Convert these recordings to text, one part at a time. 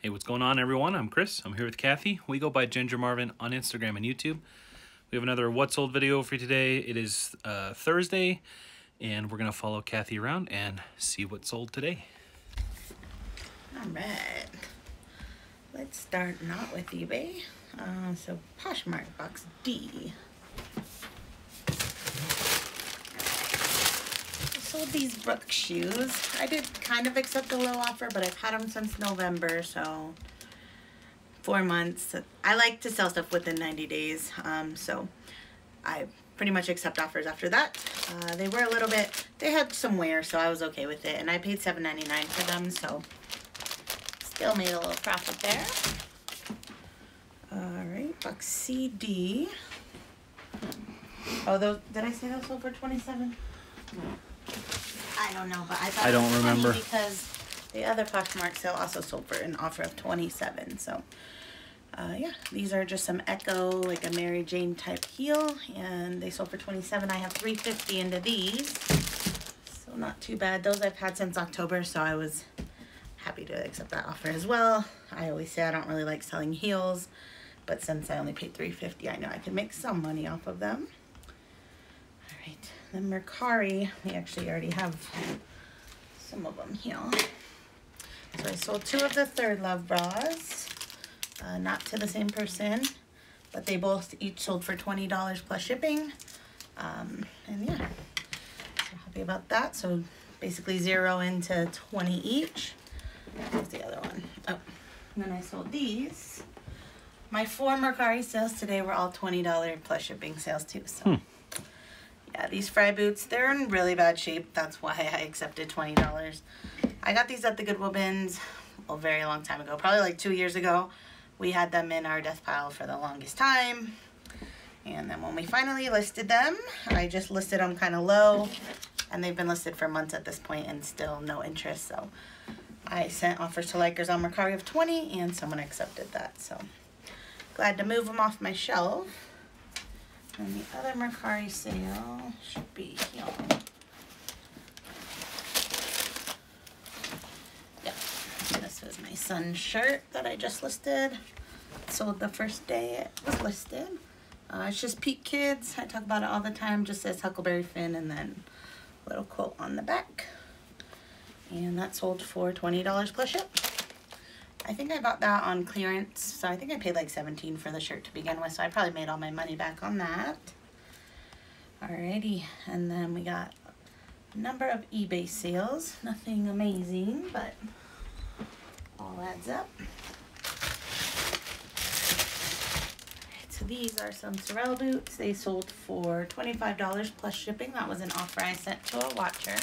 Hey, what's going on, everyone? I'm Chris. I'm here with Kathy. We go by Ginger Marvin on Instagram and YouTube. We have another What Sold video for you today. It is Thursday, and we're going to follow Kathy around and see what sold today. All right. Let's start not with eBay. So Poshmark box D. Sold these Brooks shoes. I did kind of accept a low offer, but I've had them since November, so 4 months. I like to sell stuff within 90 days, so I pretty much accept offers after that. They were a little bit, they had some wear, so I was okay with it, and I paid $7.99 for them, so still made a little profit there. All right, box CD. Oh, those, did I say those sold for 27? I don't know, but I thought I don't remember because the other Poshmark sale also sold for an offer of 27. So, yeah, these are just some Echo, like a Mary Jane type heel, and they sold for 27. I have $3.50 into these, so not too bad. Those I've had since October, so I was happy to accept that offer as well. I always say I don't really like selling heels, but since I only paid $3.50, I know I can make some money off of them. All right. Then Mercari, we actually already have some of them here. So I sold 2 of the Third Love bras, not to the same person, but they both each sold for $20 plus shipping. And yeah, so happy about that. So basically 0 into 20 each. Where's the other one? Oh, and then I sold these. My 4 Mercari sales today were all $20 plus shipping sales too. So. Yeah, these Fry boots, they're in really bad shape. That's why I accepted $20. I got these at the Goodwill bins a very long time ago, probably like 2 years ago. We had them in our death pile for the longest time. And then when we finally listed them, I just listed them kind of low. And they've been listed for months at this point and still no interest. So I sent offers to likers on Mercari of 20 and someone accepted that. So glad to move them off my shelf. And the other Mercari sale should be here. Yep, this was my son's shirt that I just listed. It sold the first day it was listed. It's just Peak Kids. I talk about it all the time. Just says Huckleberry Finn and then a little quote on the back. And that sold for $20 plus ship. I think I bought that on clearance, so I think I paid like $17 for the shirt to begin with, so I probably made all my money back on that. Alrighty, and then we got a number of eBay sales. Nothing amazing, but all adds up. Alright, so these are some Sorel boots. They sold for $25 plus shipping. That was an offer I sent to a watcher.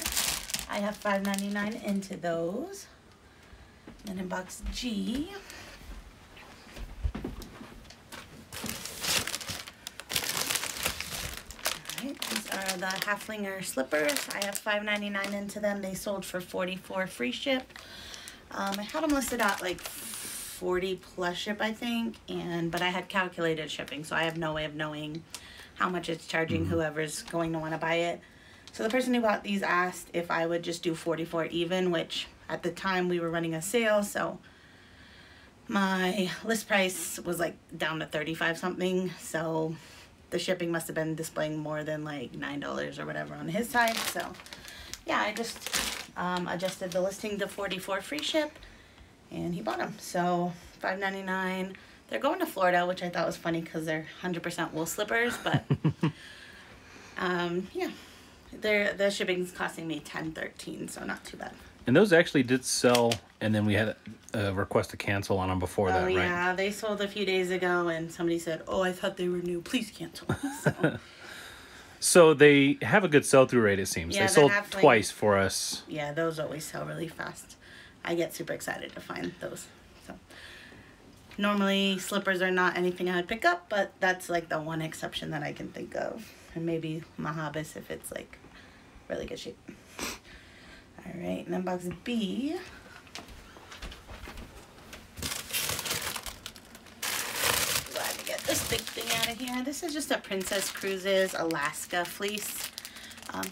I have $5.99 into those. And in box G, alright, these are the Halflinger Slippers. I have $5.99 into them. They sold for $44 free ship. I had them listed at like $40 plus ship, I think, but I had calculated shipping, so I have no way of knowing how much it's charging whoever's going to want to buy it. So the person who bought these asked if I would just do $44 even, which at the time we were running a sale, so my list price was like down to 35 something, so the shipping must have been displaying more than like $9 or whatever on his side. So yeah, I just adjusted the listing to $44 free ship and he bought them. So $5.99. They're going to Florida, which I thought was funny because they're 100% wool slippers, but yeah, the shipping's costing me $10.13, so not too bad. And those actually did sell, and then we had a request to cancel on them before that, right? Oh, yeah. They sold a few days ago, and somebody said, oh, I thought they were new. Please cancel. So, so they have a good sell-through rate, it seems. Yeah, they sold twice for us. Yeah, those always sell really fast. I get super excited to find those. So normally, slippers are not anything I would pick up, but that's like the one exception that I can think of. And maybe Mahabis if it's like really good shape. All right, and then box B. Glad to get this big thing out of here. This is just a Princess Cruises Alaska fleece.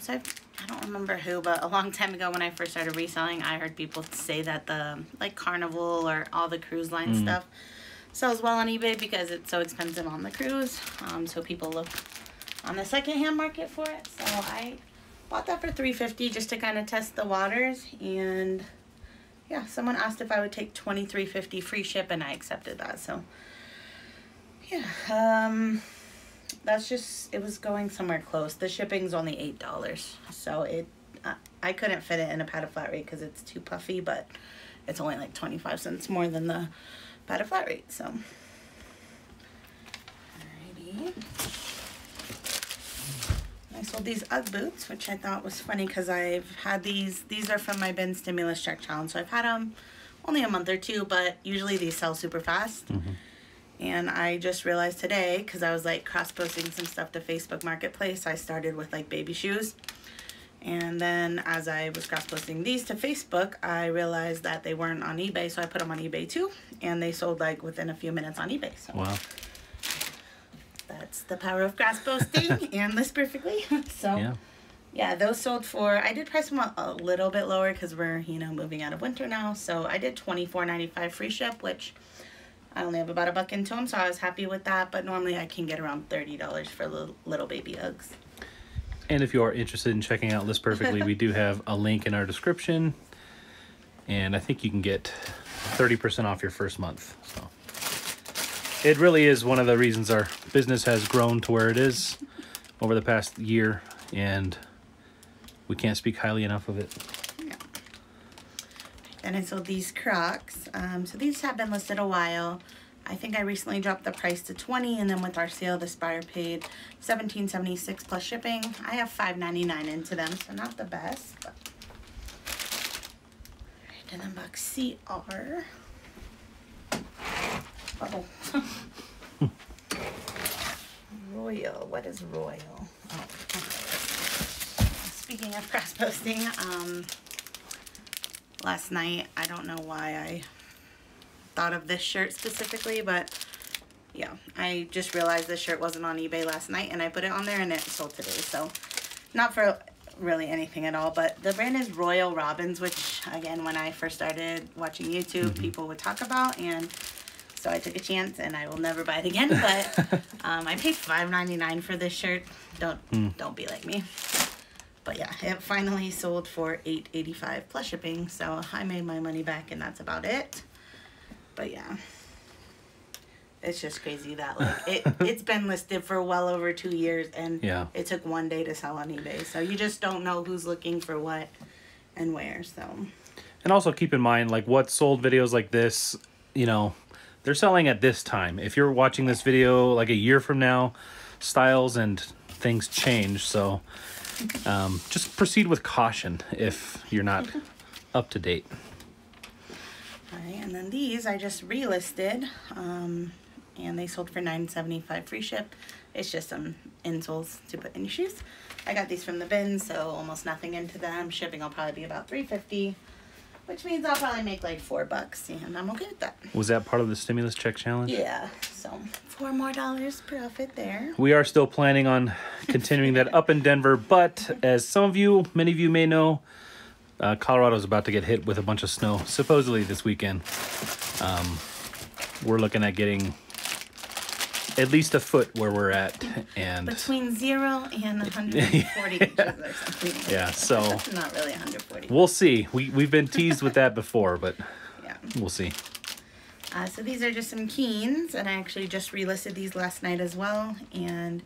So I've I don't remember who, but a long time ago when I first started reselling, I heard people say that the like Carnival or all the cruise line stuff sells well on eBay because it's so expensive on the cruise. So people look on the secondhand market for it. So I bought that for $3.50 just to kind of test the waters. And yeah, someone asked if I would take $23.50 free ship, and I accepted that. So yeah, that's just, it was going somewhere close. The shipping's only $8, so I couldn't fit it in a padded flat rate because it's too puffy, but it's only like 25 cents more than the padded flat rate. So alrighty, I sold these Ugg boots, which I thought was funny because I've had these are from my bin stimulus check challenge, so I've had them only a month or two, but usually these sell super fast. And I just realized today, because I was like cross-posting some stuff to Facebook Marketplace, I started with like baby shoes. And then as I was cross-posting these to Facebook, I realized that they weren't on eBay, so I put them on eBay too. And they sold like within a few minutes on eBay. So wow. That's the power of cross-posting and List Perfectly. So yeah, those sold for, I did price them a little bit lower because we're, you know, moving out of winter now. So I did $24.95 free ship, which I only have about $1 into them, so I was happy with that. But normally I can get around $30 for little baby Uggs. And if you are interested in checking out List Perfectly, we do have a link in our description. And I think you can get 30% off your first month. So it really is one of the reasons our business has grown to where it is over the past year. And we can't speak highly enough of it. And I sold these Crocs. So these have been listed a while. I think I recently dropped the price to $20, and then with our sale, the buyer paid $17.76 plus shipping. I have $5.99 into them, so not the best. But... Alright, and then box CR. Uh-oh. Royal. What is Royal? Oh, okay. Speaking of cross-posting, last night, I don't know why I thought of this shirt specifically, but yeah, I just realized this shirt wasn't on eBay last night, and I put it on there and it sold today. So not for really anything at all, but the brand is Royal Robins, which again, when I first started watching YouTube, people would talk about, and so I took a chance, and I will never buy it again. But I paid $5.99 for this shirt. Don't be like me. But yeah, it finally sold for $8.85 plus shipping, so I made my money back, and that's about it. But yeah, it's just crazy that like it's been listed for well over 2 years, and it took one day to sell on eBay. So you just don't know who's looking for what and where. So, and also keep in mind, like, what sold videos like this, you know, they're selling at this time. If you're watching this video like a year from now, styles and things change. So just proceed with caution if you're not up to date. All right, and then these I just relisted, and they sold for $9.75 free ship. It's just some insoles to put in your shoes. I got these from the bin, so almost nothing into them. Shipping will probably be about $3.50, which means I'll probably make like $4, and I'm okay with that. Was that part of the stimulus check challenge? Yeah, so $4 more profit there. We are still planning on continuing that up in Denver, but as many of you may know, Colorado's about to get hit with a bunch of snow, supposedly this weekend. We're looking at getting at least a foot where we're at, and between 0 and 140 inches or something. Yeah, so not really 140. We'll see. We've been teased with that before, but yeah, we'll see. So these are just some Keens, and I actually just relisted these last night as well, and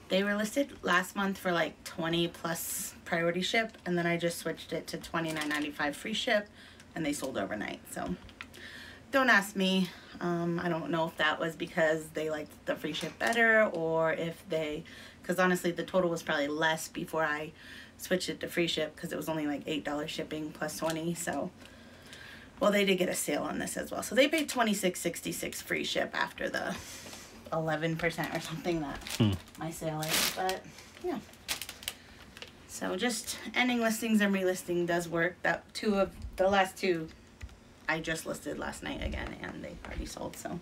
they were listed last month for like 20 plus priority ship, and then I just switched it to $29.95 free ship, and they sold overnight. So don't ask me. I don't know if that was because they liked the free ship better, or if because honestly the total was probably less before I switched it to free ship, because it was only like $8 shipping plus 20. So, well, they did get a sale on this as well, so they paid $26.66 free ship after the 11% or something that my sale is. But yeah, so just ending listings and relisting does work. That the last two I just listed last night again, and they already sold. So,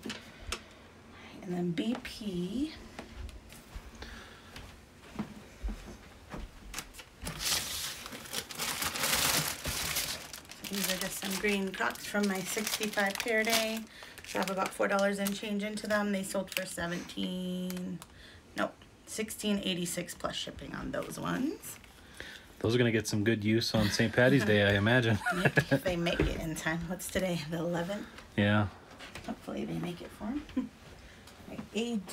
and then BP. green Crocs from my 65 pair day. So I have about $4 and change into them. They sold for $16.86 plus shipping on those ones. Those are going to get some good use on St. Patty's Day, I imagine. If they make it in time. What's today? The 11th? Yeah. Hopefully they make it for them. Right, AD.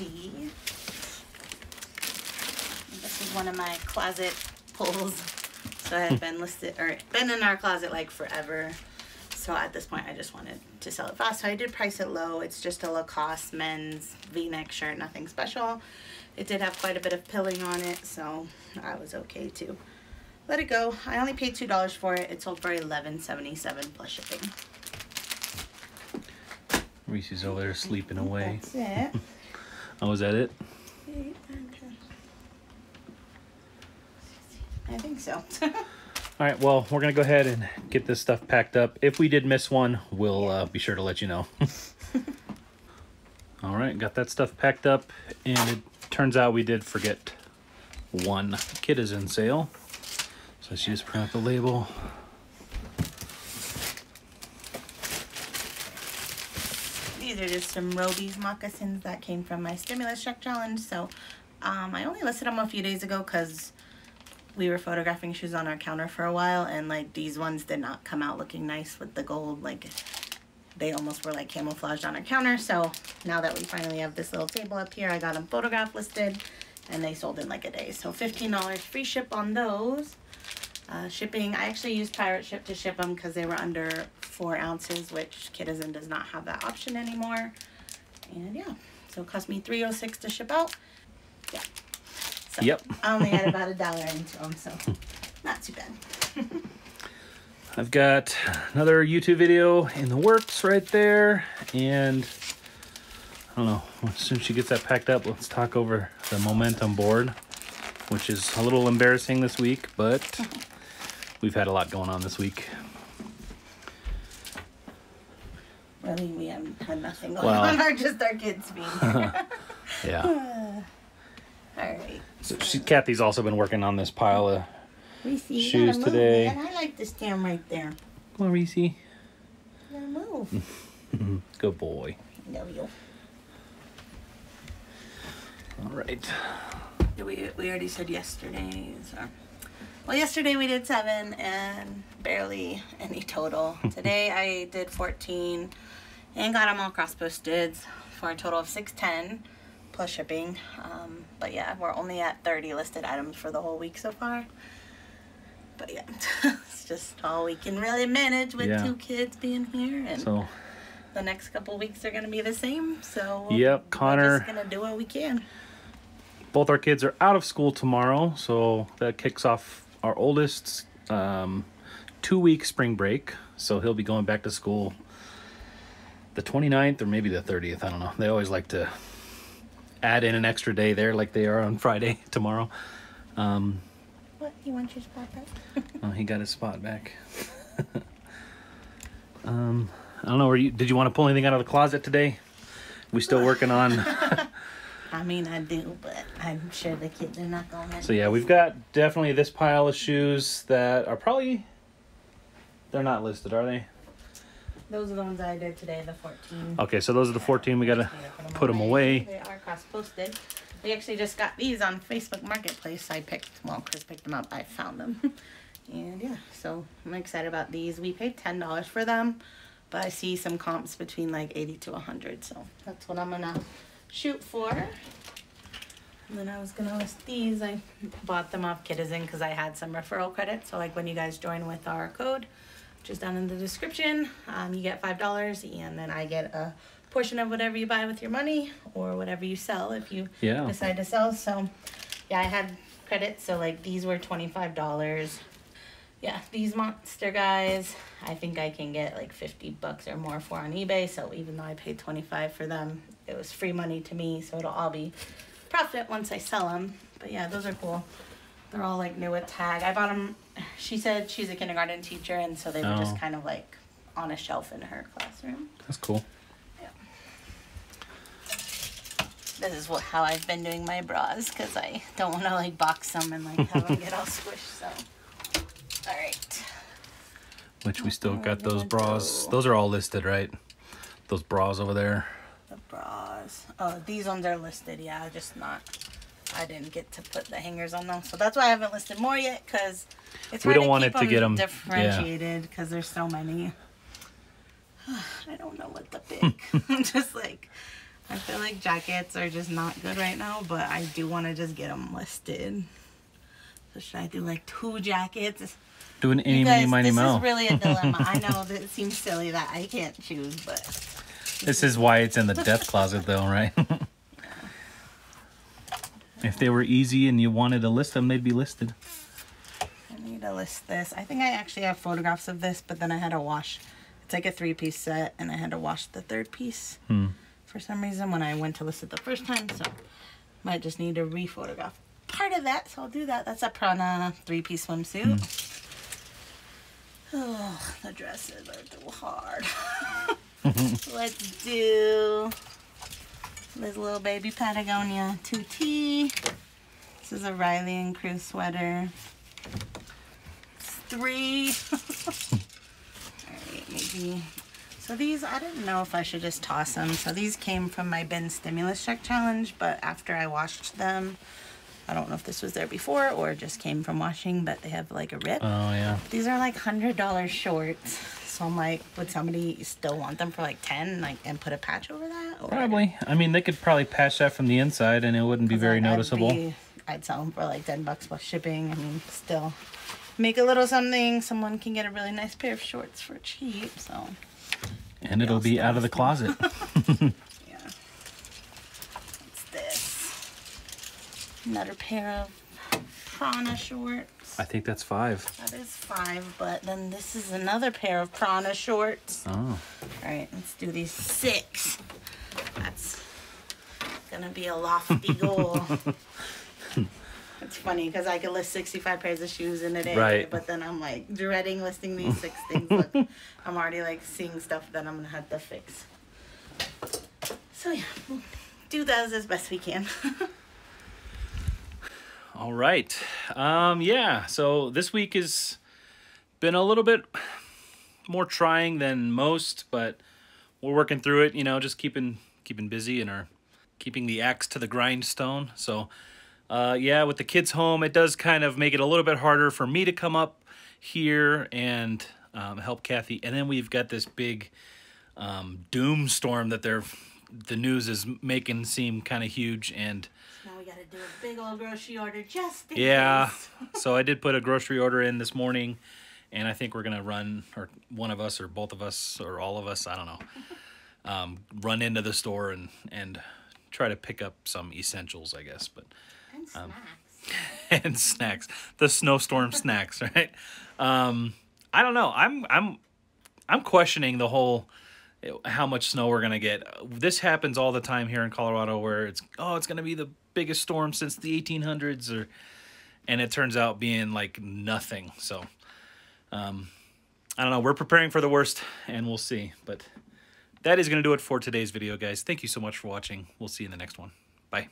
This is one of my closet pulls. So I had been been in our closet like forever. So at this point I just wanted to sell it fast. So I did price it low. It's just a Lacoste men's V-neck shirt, nothing special. It did have quite a bit of pilling on it, so I was okay to let it go. I only paid $2 for it. It sold for $11.77 plus shipping. Reese's over there sleeping away. That's it. Oh, is that it? 8, 9, 10. I think so. All right, well, we're going to go ahead and get this stuff packed up. If we did miss one, we'll be sure to let you know. All right, got that stuff packed up, and it turns out we did forget one Kidizen sale. So she just print out the label. These are just some Roby's moccasins that came from my stimulus check challenge. So I only listed them a few days ago because we were photographing shoes on our counter for a while, and like these ones did not come out looking nice with the gold. Like they almost were like camouflaged on our counter. So now that we finally have this little table up here, I got them photograph listed, and they sold in like a day. So $15 free ship on those. Shipping, I actually used Pirate Ship to ship them because they were under 4 ounces, which Kidizen does not have that option anymore. And yeah, so it cost me $3.06 to ship out. Yeah. So yep. I only had about $1 into them, so not too bad. I've got another YouTube video in the works right there, and I don't know, as soon as she gets that packed up, let's talk over the momentum board, which is a little embarrassing this week, but we've had a lot going on this week. Really, we haven't had nothing going on, or just our kids being here. Yeah. All right. So Kathy's also been working on this pile of shoes today. Man. I like to stand right there. Come on, Reese. You gotta move. Good boy. No, you. All right. We already said yesterday. So. Well, yesterday we did 7 and barely any total. Today I did 14 and got them all cross-posted for a total of 610 plus shipping. But yeah, we're only at 30 listed items for the whole week so far. But yeah, it's just all we can really manage with 2 kids being here, and so the next couple weeks are gonna be the same. So yep, Connor. We're just gonna do what we can. Both our kids are out of school tomorrow, so that kicks off our oldest's 2-week spring break. So he'll be going back to school the 29th or maybe the 30th. I don't know. They always like to add in an extra day there, like they are on Friday tomorrow. What? You want your spot back? Oh, he got his spot back. I don't know. Did you want to pull anything out of the closet today? We still working on. I mean, I do, but I'm sure the kids are not going to. So yeah, we've got definitely this pile of shoes that are probably, they're not listed, are they? Those are the ones I did today, the 14. Okay, so those are the 14. We got to put them away. They are cross-posted. We actually just got these on Facebook Marketplace. Chris picked them up. I found them. And yeah, so I'm excited about these. We paid $10 for them, but I see some comps between like 80 to 100. So that's what I'm going to shoot for. And then I was going to list these. I bought them off Kidizen because I had some referral credit. So like when you guys join with our code, which is down in the description, you get $5, and then I get a portion of whatever you buy with your money or whatever you sell if you decide to sell. So yeah, I had credit, so like these were $25. Yeah, these monster guys I think I can get like $50 or more for on eBay. So even though I paid $25 for them, it was free money to me, so it'll all be profit once I sell them. But yeah, those are cool. They're all like new with tag. I bought them. She said she's a kindergarten teacher, and so they were just kind of like on a shelf in her classroom. That's cool. This is how I've been doing my bras, because I don't want to like box them and like have them get all squished. So, all right. which we still got those bras. Those are all listed, right? Those bras over there. The bras. Oh, these ones are listed. Yeah, just not. I didn't get to put the hangers on them, so that's why I haven't listed more yet. Cause it's hard we don't want it to get them differentiated because there's so many. I don't know what to pick. I'm just like, I feel like jackets are just not good right now, but I do want to just get them listed. So should I do like 2 jackets? Do an eeny, meeny, miny, mo. This is really a dilemma. I know that it seems silly that I can't choose, but this is why it's in the death closet, though, right? If they were easy and you wanted to list them, they'd be listed. I need to list this. I think I actually have photographs of this, but then I had to wash. It's like a 3-piece set, and I had to wash the 3rd piece for some reason when I went to list it the first time. So might just need to re-photograph part of that. So I'll do that. That's a Prana 3-piece swimsuit. Oh, the dresses are too hard. Let's do this little baby Patagonia 2T. This is a Riley and Crew sweater. It's 3. Alright, maybe. So these, I didn't know if I should just toss them. So these came from my bin stimulus check challenge, but after I washed them, I don't know if this was there before or just came from washing, but they have like a rip. Oh, yeah. These are like $100 shorts. So I'm like, would somebody still want them for like 10, like, and put a patch over that? Or? Probably. I mean, they could probably patch that from the inside and it wouldn't be very noticeable. I'd sell them for like $10 plus shipping. I mean, still make a little something. Someone can get a really nice pair of shorts for cheap, so. And it'll be out of the closet. Yeah. What's this? Another pair of Prana shorts. I think that's 5. That is 5, but then this is another pair of Prana shorts. Oh. All right, let's do these 6. That's gonna be a lofty goal. It's funny because I could list 65 pairs of shoes in a day, right? But then I'm like dreading listing these 6 things. Look, I'm already like seeing stuff that I'm gonna have to fix. So yeah, we'll do those as best we can. All right. Yeah, so this week has been a little bit more trying than most, but we're working through it, you know, just keeping busy and keeping the axe to the grindstone. So, yeah, with the kids home, it does kind of make it a little bit harder for me to come up here and help Kathy. And then we've got this big doom storm that the news is making seem kind of huge, and now we gotta do a big old grocery order just in case. So I did put a grocery order in this morning, and I think we're gonna run, or one of us or both of us or all of us, I don't know, run into the store and try to pick up some essentials, I guess. But and snacks. And snacks, the snowstorm snacks, right? I don't know. I'm questioning the whole how much snow we're gonna get. This happens all the time here in Colorado, where it's gonna be the biggest storm since the 1800s, and it turns out being like nothing. So I don't know. We're preparing for the worst, and we'll see. But that is gonna do it for today's video, guys. Thank you so much for watching. We'll see you in the next one. Bye.